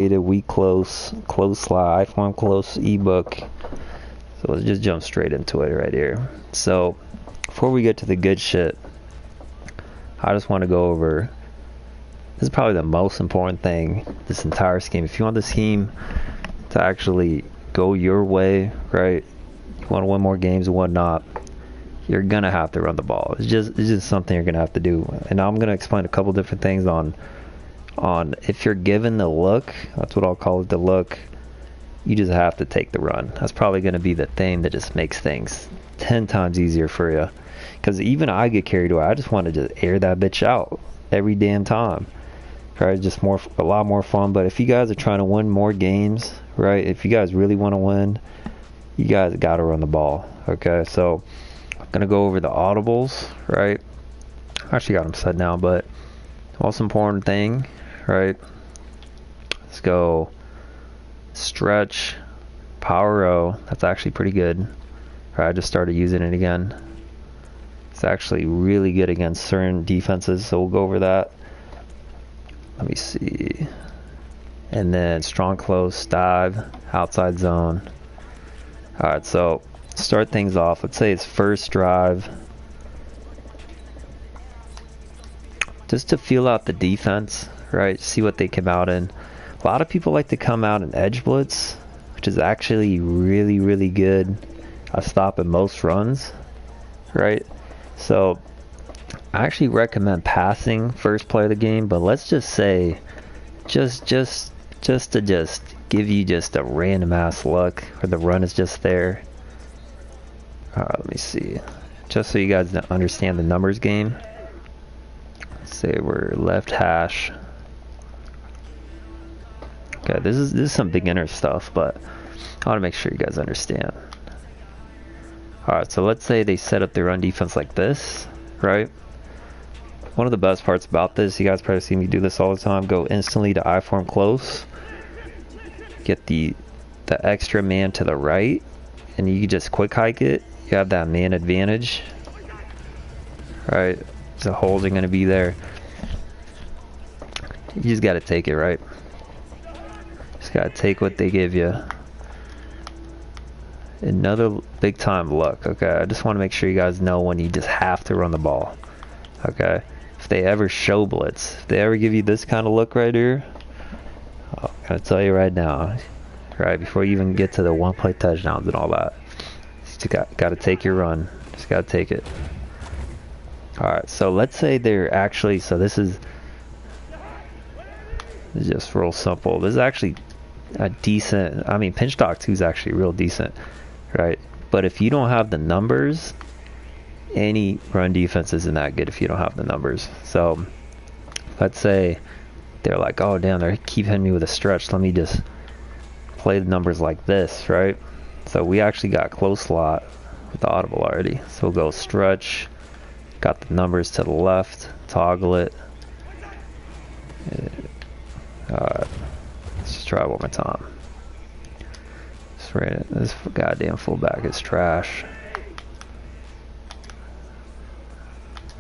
weak close, close slide, I-form close ebook. So let's just jump straight into it right here. So before we get to the good shit, I just want to go over, this is probably the most important thing, this entire scheme. If you want the scheme to actually go your way, right, you want to win more games and whatnot, you're gonna have to run the ball. It's just something you're gonna have to do. And I'm gonna explain a couple different things on if you're given the look, that's what I'll call it, the look, you just have to take the run. That's probably gonna be the thing that just makes things 10 times easier for you. Because even I get carried away. I just want to just air that bitch out every damn time. Right? Just a lot more fun. But if you guys are trying to win more games, right? If you guys really want to win, you guys got to run the ball. Okay, so I'm gonna go over the audibles, right? I actually got them set now, but the most important thing, right? Let's go stretch, power O. That's actually pretty good. Right, I just started using it again. It's actually really good against certain defenses, so we'll go over that. Let me see. And then strong close, dive, outside zone. Alright, so start things off. Let's say it's first drive. Just to feel out the defense, right? See what they come out in. A lot of people like to come out in edge blitz, which is actually really, really good. I stop at most runs, right? So I actually recommend passing first play of the game, but let's just say just to give you just a random ass look where the run is just there. Let me see, just so you guys understand the numbers game. Let's say we're left hash. Okay, this is some beginner stuff, but I want to make sure you guys understand. Alright, so let's say they set up their run defense like this, right? One of the best parts about this, you guys probably see me do this all the time, go instantly to I-form close, get the extra man to the right, and you just quick hike it. You have that man advantage, right? The holes are going to be there. You just got to take it, right? Just got to take what they give you. Another big time look, okay? I just want to make sure you guys know when you just have to run the ball, okay? If they ever show blitz, if they ever give you this kind of look right here, I'm gonna tell you right now, right before you even get to the one play touchdowns and all that, you got to take your run. Just got to take it. All right, so let's say they're actually, so this is just real simple. This is actually a decent, I mean, pinch dock 2 is actually real decent, right? But if you don't have the numbers, any run defense isn't that good if you don't have the numbers. So let's say they're like, oh damn, they keep hitting me with a stretch, let me just play the numbers like this, right? So we actually got close slot with the audible already, so we'll go stretch, got the numbers to the left, toggle it. Let's just try it one more time. This goddamn fullback is trash.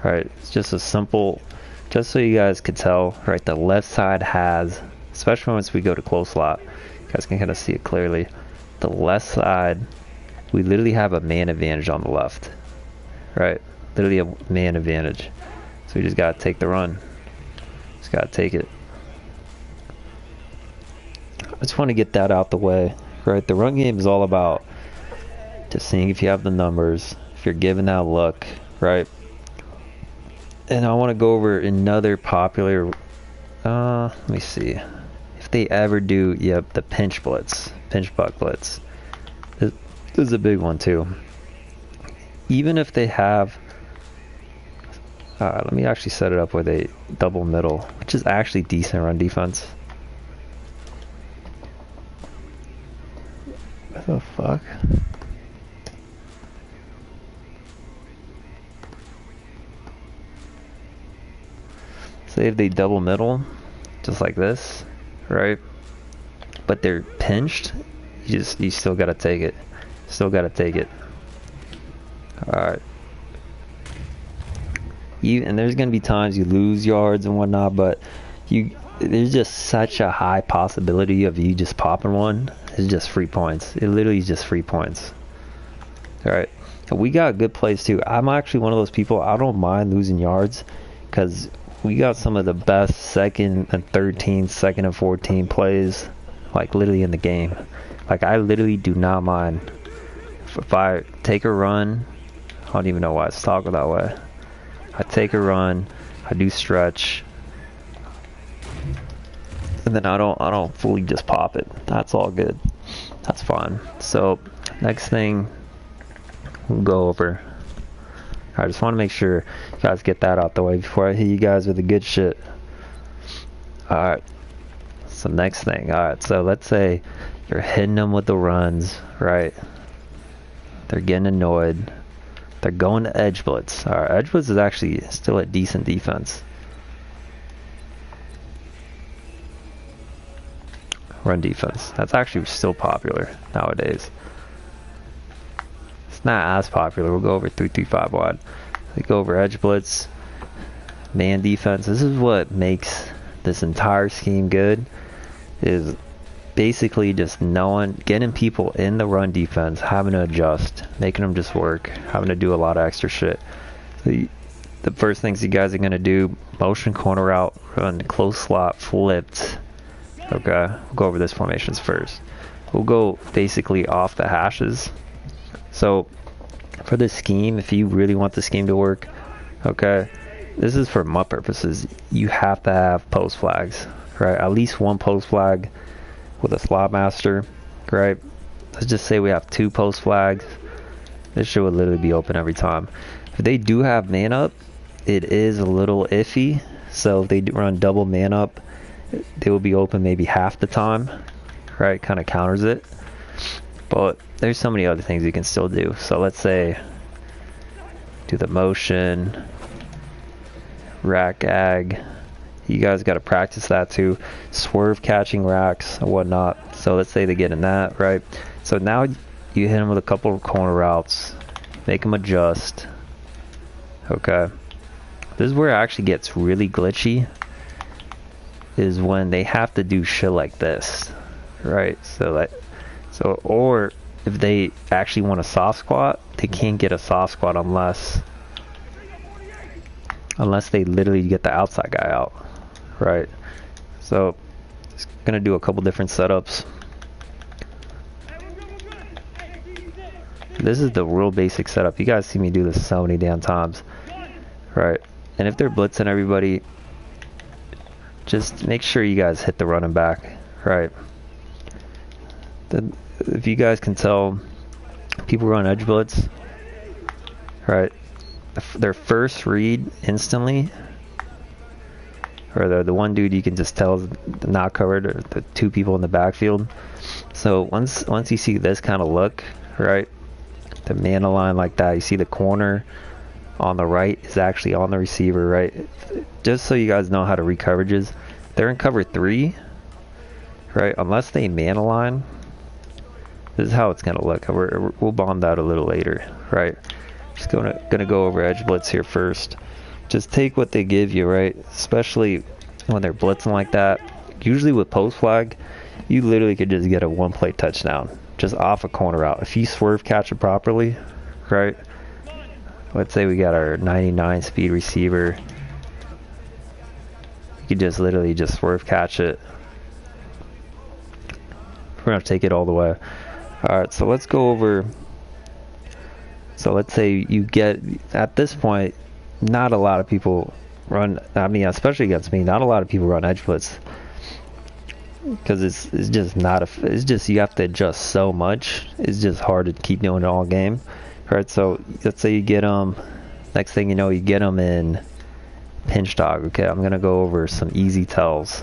Alright, it's just a simple, just so you guys could tell, right, the left side has, especially once we go to close slot, you guys can kind of see it clearly, the left side, we literally have a man advantage on the left, right, literally a man advantage, so we just gotta take the run, just gotta take it. I just want to get that out the way, right? The run game is all about just seeing if you have the numbers, if you're given that look, right? And I want to go over another popular, let me see, if they ever do, yep, the pinch blitz, pinch buck blitz. This is a big one too. Even if they have, let me actually set it up with a double middle, which is actually decent run defense. What the fuck? Say if they double middle, just like this, right? But they're pinched, you still gotta take it. Still gotta take it. Alright. And there's gonna be times you lose yards and whatnot, but there's just such a high possibility of you just popping one. It's just free points. It literally is just free points. Alright. We got good plays too. I'm actually one of those people, I don't mind losing yards because we got some of the best second and third team, second and 14 plays, like literally in the game. Like I literally do not mind if I take a run. I don't even know why it's talking that way. I take a run, I do stretch, and then I don't fully just pop it. That's all good. That's fine. So next thing we'll go over. I just want to make sure you guys get that out the way before I hit you guys with the good shit. Alright. So next thing. Alright, so let's say you're hitting them with the runs, right? They're getting annoyed. They're going to edge blitz. Alright, edge blitz is actually still a decent defense. Run defense. That's actually still popular nowadays. It's not as popular. We'll go over 3-3-5 wide. We go over edge blitz, man defense. This is what makes this entire scheme good. Is basically just knowing, getting people in the run defense, having to adjust, making them just work, having to do a lot of extra shit. The first things you guys are gonna do: motion corner route, run close slot, flipped. Okay, we'll go over this formations first. We'll go basically off the hashes. So for this scheme, if you really want the scheme to work, okay, this is for my purposes, you have to have post flags, right? At least one post flag with a slot master, right? Let's just say we have 2 post flags. This shit would literally be open every time. If they do have man up, it is a little iffy. So if they run double man up, they will be open maybe half the time, right? Kind of counters it. But there's so many other things you can still do. So let's say do the motion, rack ag. You guys got to practice that too. Swerve catching racks and whatnot. So let's say they get in that, right? So now you hit them with a couple of corner routes, make them adjust. Okay. This is where it actually gets really glitchy, is when they have to do shit like this, right? Or if they actually want a soft squat, they can't get a soft squat unless they literally get the outside guy out, right? So just gonna do a couple different setups. This is the real basic setup. You guys see me do this so many damn times, right? And if they're blitzing everybody, just make sure you guys hit the running back, right? If you guys can tell, people run edge blitz, right? Their first read instantly, or the one dude you can just tell is not covered, or the 2 people in the backfield. So once you see this kind of look, right, the man align like that, you see the corner on the right is actually on the receiver, right? Just so you guys know how to read coverages, they're in cover 3, right? Unless they man align, this is how it's gonna look. We'll bomb that a little later, right? Just gonna go over edge blitz here first. Just take what they give you, right? Especially when they're blitzing like that. Usually with post flag, you literally could just get a 1-play touchdown just off a corner route if you swerve catch it properly, right? Let's say we got our 99 speed receiver. You could just literally just swerve catch it. We're gonna take it all the way. Alright, so let's go over. So let's say you get, at this point, not a lot of people run, I mean, especially against me, not a lot of people run edge blitz. Because it's just not it's just, you have to adjust so much. It's just hard to keep doing it all game. Alright, so let's say you get them, next thing you know, you get them in pinch dog. Okay, I'm going to go over some easy tells.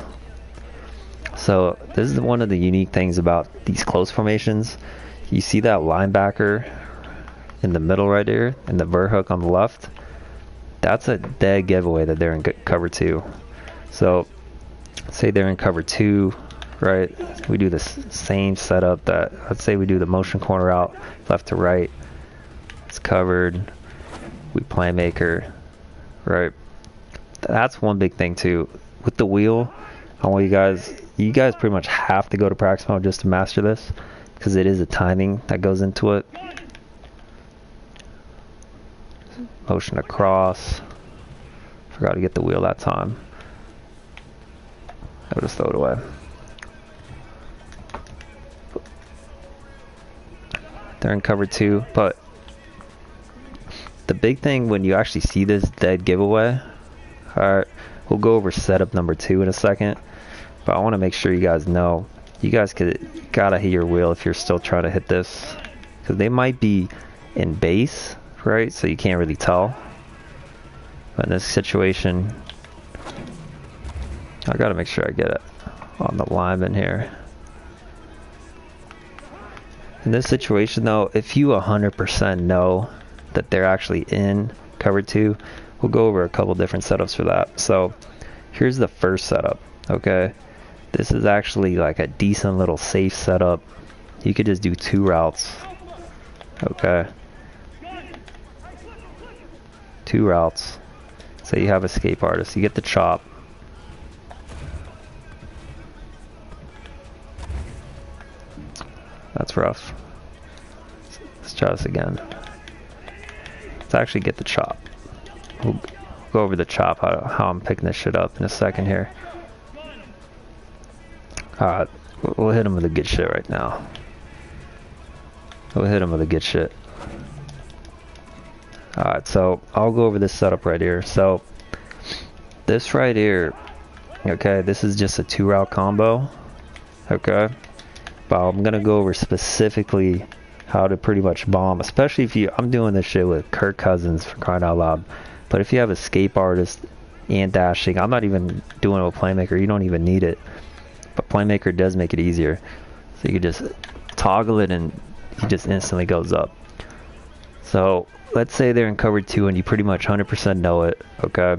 So this is one of the unique things about these close formations. You see that linebacker in the middle right there, and the vert hook on the left? That's a dead giveaway that they're in cover 2. So say they're in cover 2, right? We do the same setup that, let's say we do the motion corner out left to right. It's covered. We playmaker, right? That's one big thing too. With the wheel, I want you guys pretty much have to go to practice mode just to master this, because it is a timing that goes into it. Motion across. Forgot to get the wheel that time. I'll just throw it away. They're in cover 2, but the big thing when you actually see this dead giveaway, alright, we'll go over setup number 2 in a second, but I want to make sure you guys know, you guys gotta hit your wheel if you're still trying to hit this, because they might be in base, right, so you can't really tell. But in this situation, I gotta make sure I get it on the lineman here. In this situation though, if you 100% know that they're actually in cover 2, we'll go over a couple different setups for that. So here's the first setup, okay? This is actually like a decent little safe setup. You could just do 2 routes, okay? 2 routes. So you have escape artist, you get the chop. That's rough. Let's try this again. Let's actually get the chop. We'll go over the chop, how I'm picking this shit up in a second here. Alright, we'll hit him with the good shit right now. We'll hit him with the good shit. Alright, so I'll go over this setup right here. So, this right here, okay, this is just a 2-route combo, okay? But I'm gonna go over specifically how to pretty much bomb, especially if I'm doing this shit with Kirk Cousins, for crying out loud. But if you have escape artist and dashing, I'm not even doing it with playmaker, you don't even need it. But playmaker does make it easier. So you can just toggle it and he just instantly goes up. So let's say they're in cover 2 and you pretty much 100% know it, okay?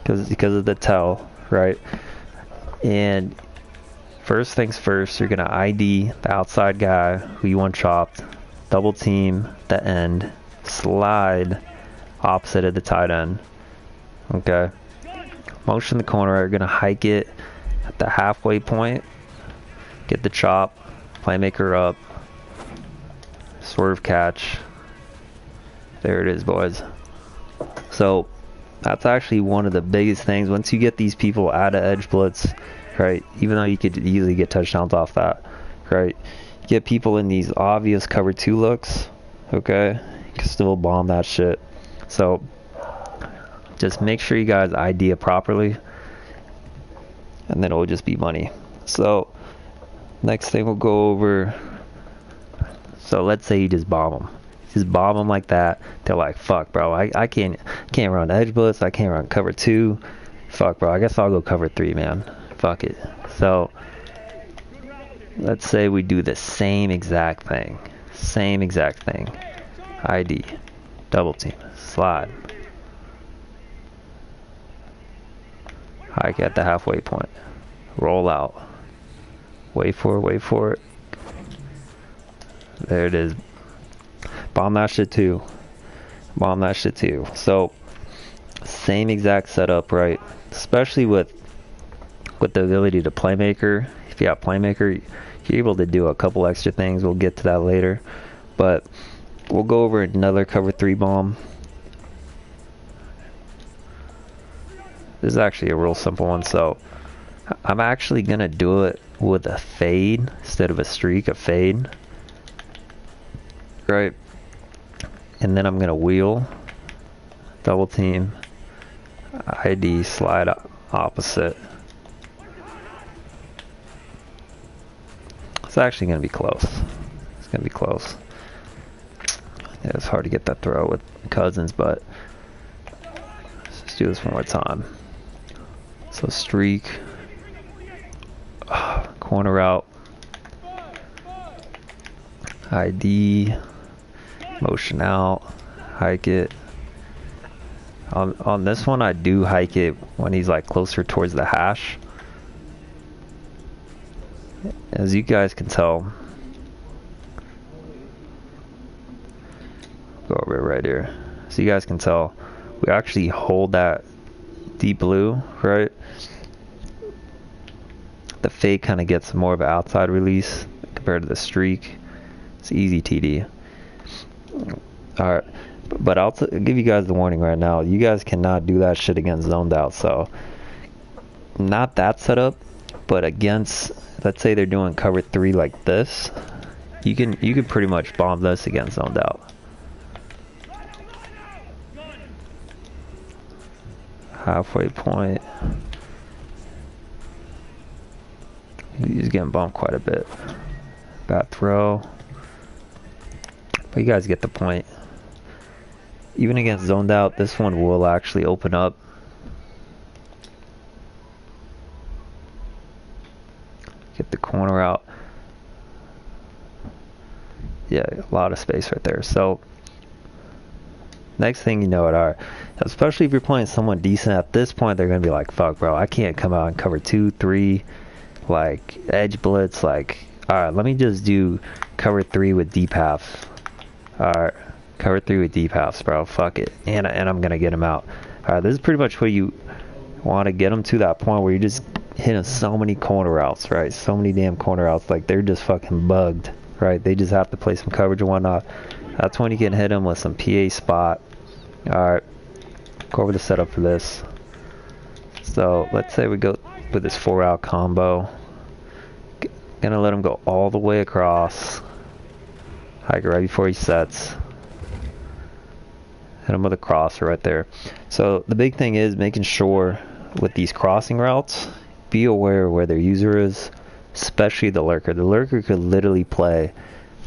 Because of the tell, right? And first things first, you're gonna ID the outside guy who you want chopped, double team the end, slide opposite of the tight end, okay? Motion the corner, you're gonna hike it at the halfway point, get the chop, playmaker up, swerve catch. There it is, boys. So that's actually one of the biggest things. Once you get these people out of edge blitz, right, even though you could easily get touchdowns off that, right, you get people in these obvious cover 2 looks, okay, you can still bomb that shit. So just make sure you guys ID it properly, and then it will just be money. So next thing we'll go over, so let's say you just bomb them. Just bomb them like that. They're like, fuck, bro, I can't run edge blitz, I can't run cover 2. Fuck, bro, I guess I'll go cover 3, man. Fuck it. So let's say we do the same exact thing. Same exact thing. ID. Double team. Slide. Hike at the halfway point. Roll out. Wait for it. There it is. Bomb that shit too. Bomb that shit too. So same exact setup, right? Especially with the ability to playmaker. If you have playmaker, you're able to do a couple extra things. We'll get to that later. But we'll go over another cover 3 bomb. This is actually a real simple one. So I'm actually going to do it with a fade instead of a streak, a fade. Right? And then I'm going to wheel, double team, ID, slide opposite. It's actually going to be close. It's going to be close. Yeah, it's hard to get that throw with Cousins, but let's just do this one more time. So streak, corner out, ID, motion out, hike it. On this one, I do hike it when he's like closer towards the hash. As you guys can tell, go over it right here. So you guys can tell, we actually hold that deep blue, right? The fade kind of gets more of an outside release compared to the streak. It's easy TD. Alright, but I'll give you guys the warning right now. You guys cannot do that shit against zoned out. So, not that setup, but against, let's say they're doing cover 3 like this, you can pretty much bomb this against zoned out. Halfway point. He's getting bumped quite a bit. Bad throw. But you guys get the point. Even against zoned out, this one will actually open up. Get the corner out. Yeah, a lot of space right there. So, next thing you know it are, especially if you're playing someone decent at this point, they're going to be like, fuck bro, I can't come out and cover 2, 3, like edge blitz, like, alright, let me just do cover 3 with deep half. Alright, cover 3 with deep halves, bro, fuck it. And I'm going to get him out. Alright, this is pretty much what you want to get them to, that point where you're just hitting so many corner routes, right? So many damn corner routes, like they're just fucking bugged, right? They just have to play some coverage and whatnot. That's when you can hit them with some PA spot. Alright, go over the setup for this. So let's say we go with this 4-out combo. Gonna let him go all the way across. Hike it right before he sets. Hit him with a crosser right there. So the big thing is making sure with these crossing routes, be aware where their user is, especially the lurker. The lurker could literally play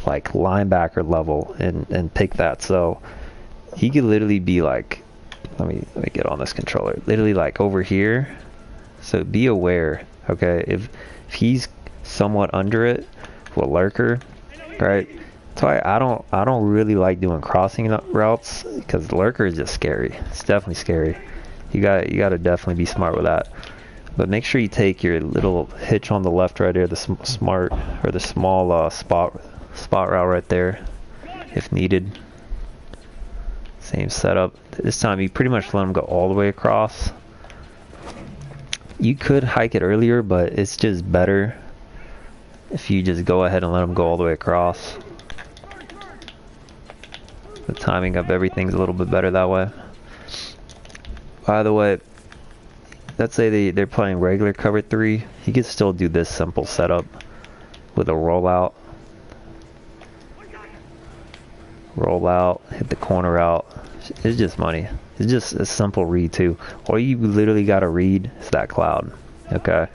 like linebacker level and pick that. So he could literally be like, let me get on this controller. Literally like over here. So be aware, okay? If he's somewhat under it with lurker, right? So I don't really like doing crossing routes because lurker is just scary. It's definitely scary. You got to definitely be smart with that. But make sure you take your little hitch on the left right here, the small spot route right there, if needed. Same setup. This time you pretty much let them go all the way across. You could hike it earlier, but it's just better if you just go ahead and let them go all the way across. The timing of everything's a little bit better that way. By the way, let's say they're playing regular cover 3, you could still do this simple setup with a rollout. Roll out, hit the corner out. It's just money. It's just a simple read too. All you literally gotta read is that cloud. Okay.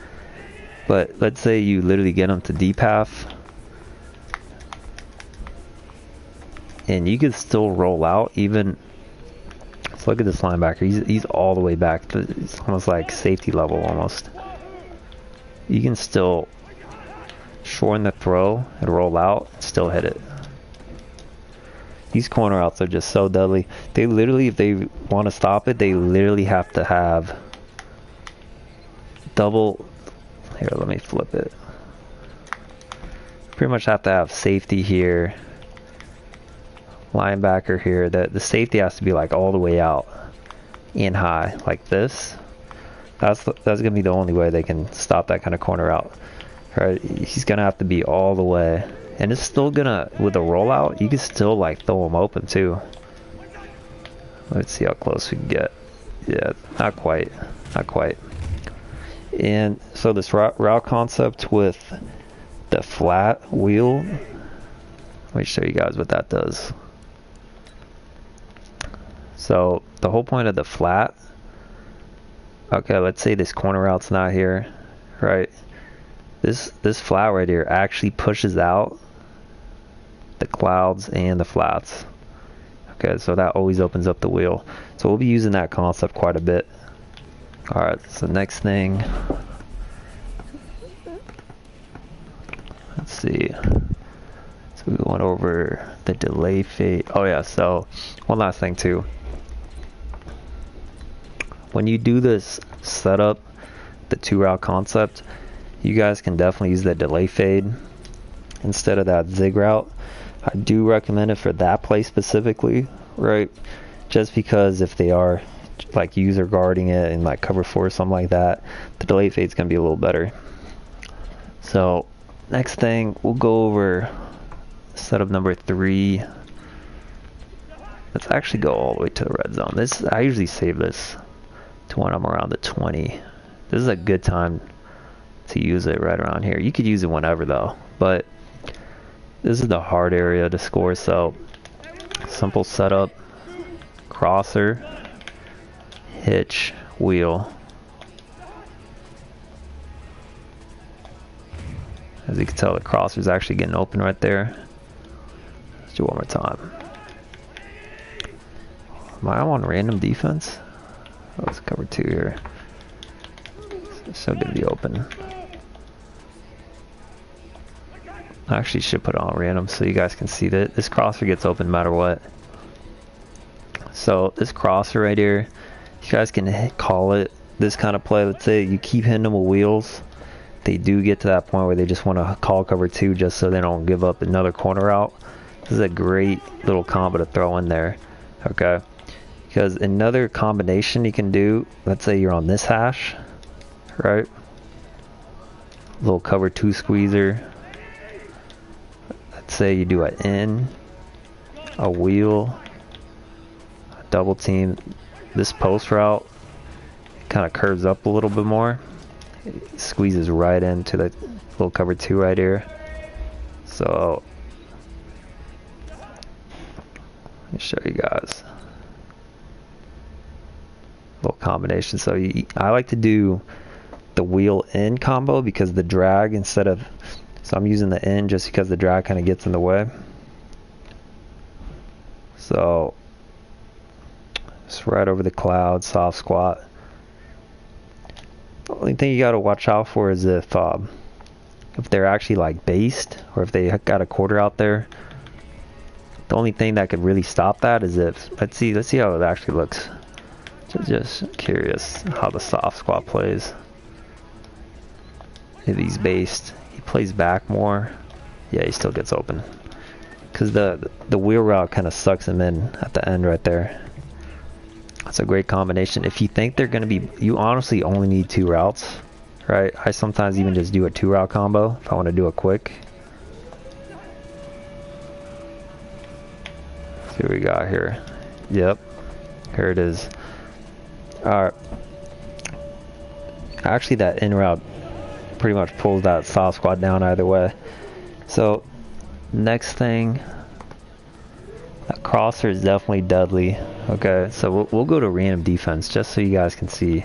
But let's say you literally get them to deep half, and you could still roll out even. Let's look at this linebacker. He's all the way back. It's almost like safety level almost. You can still shorten the throw and roll out and still hit it. These corner outs are just so deadly. They literally, if they want to stop it, they literally have to have double. Here, let me flip it. Pretty much have to have safety here, linebacker here. The safety has to be like all the way out and high like this. That's gonna be the only way they can stop that kind of corner out. Right? He's gonna have to be all the way. And it's still gonna, with a rollout, you can still like throw them open too. Let's see how close we can get. Yeah, not quite. Not quite. And so this route concept with the flat wheel, let me show you guys what that does. So the whole point of the flat, okay, let's say this corner route's not here, right? This flat right here actually pushes out the clouds and the flats. Okay, so that always opens up the wheel. So we'll be using that concept quite a bit. Alright, so next thing, let's see. So we went over the delay fade. Oh yeah, so one last thing too. When you do this setup, the 2-route concept, you guys can definitely use the delay fade instead of that zig route. I do recommend it for that play specifically, right? Just because if they are like user guarding it in like cover 4 or something like that, the delay fade is going to be a little better. So next thing, we'll go over setup number 3. Let's actually go all the way to the red zone. I usually save this to when I'm around the 20. This is a good time to use it right around here. You could use it whenever though, but this is the hard area to score. So simple setup, crosser, hitch, wheel. As you can tell, the crosser's actually getting open right there. Let's do one more time. Am I on random defense? Oh, let's cover 2 here. It's still gonna be open. I actually should put it on random so you guys can see that this crosser gets open no matter what. So this crosser right here, you guys can call it this kind of play. Let's say you keep hitting them with wheels. They do get to that point where they just want to call cover 2 just so they don't give up another corner out. This is a great little combo to throw in there. Okay. Because another combination you can do, let's say you're on this hash, right? Little cover 2 squeezer. Let's say you do an in, a wheel, a double team. This post route kind of curves up a little bit more. It squeezes right into the little cover 2 right here. So let me show you guys. Little combination. So I like to do the wheel in combo because the drag so I'm using the in just because the drag kind of gets in the way. So just right over the cloud, soft squat. The only thing you got to watch out for is if they're actually like based or if they got a quarter out there. The only thing that could really stop that is if let's see how it actually looks. Just curious how the soft squat plays. If he's based, he plays back more. Yeah, he still gets open because the wheel route kind of sucks him in at the end right there. That's a great combination. If you think they're going to be, you honestly only need 2 routes, right? I sometimes even just do a 2 route combo if I want to do it quick. See what we got here. Yep, here it is. Alright. Actually, that in route pretty much pulls that soft squat down either way. So, next thing, that crosser is definitely deadly. Okay, so we'll go to random defense just so you guys can see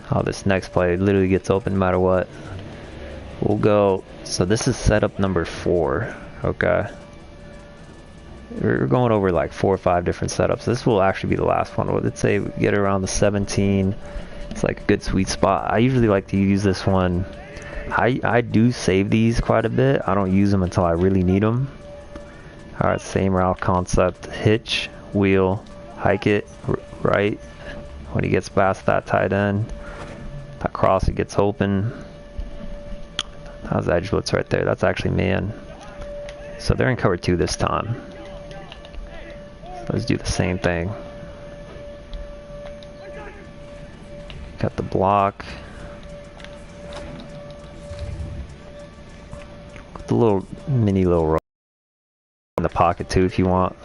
how this next play literally gets open no matter what. We'll go, so this is setup number 4. Okay. We're going over like 4 or 5 different setups. This will actually be the last one. Let's say we get around the 17. It's like a good sweet spot. I usually like to use this one. I do save these quite a bit. I don't use them until I really need them. Alright, same route concept. Hitch, wheel, hike it right. When he gets past that tight end, that cross, it gets open. How's edge blitz right there? That's actually man. So they're in cover 2 this time. Let's do the same thing. Got the block. The little roll in the pocket too if you want.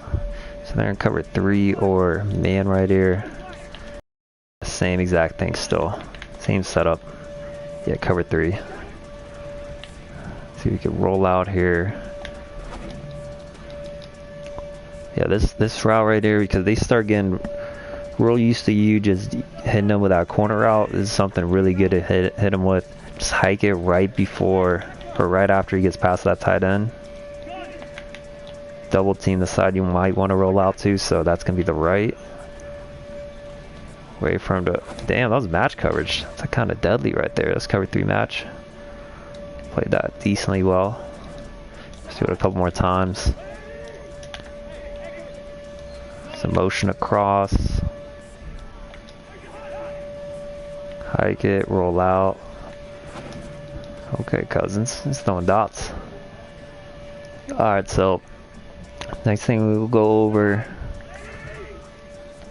So they're in cover 3 or man right here. Same exact thing still. Same setup. Yeah, cover 3. See if we can roll out here. Yeah, this route right here, because they start getting real used to you just hitting them with that corner route. This is something really good to hit them with. Just hike it right before or right after he gets past that tight end. Double team the side you might want to roll out to, so that's going to be the right. Wait for him to... Damn, that was match coverage. That's kind of deadly right there. That's cover 3 match. Played that decently well. Let's do it a couple more times. Some motion across. Hike it, roll out. Okay, Cousins. He's throwing dots. Alright, so next thing we will go over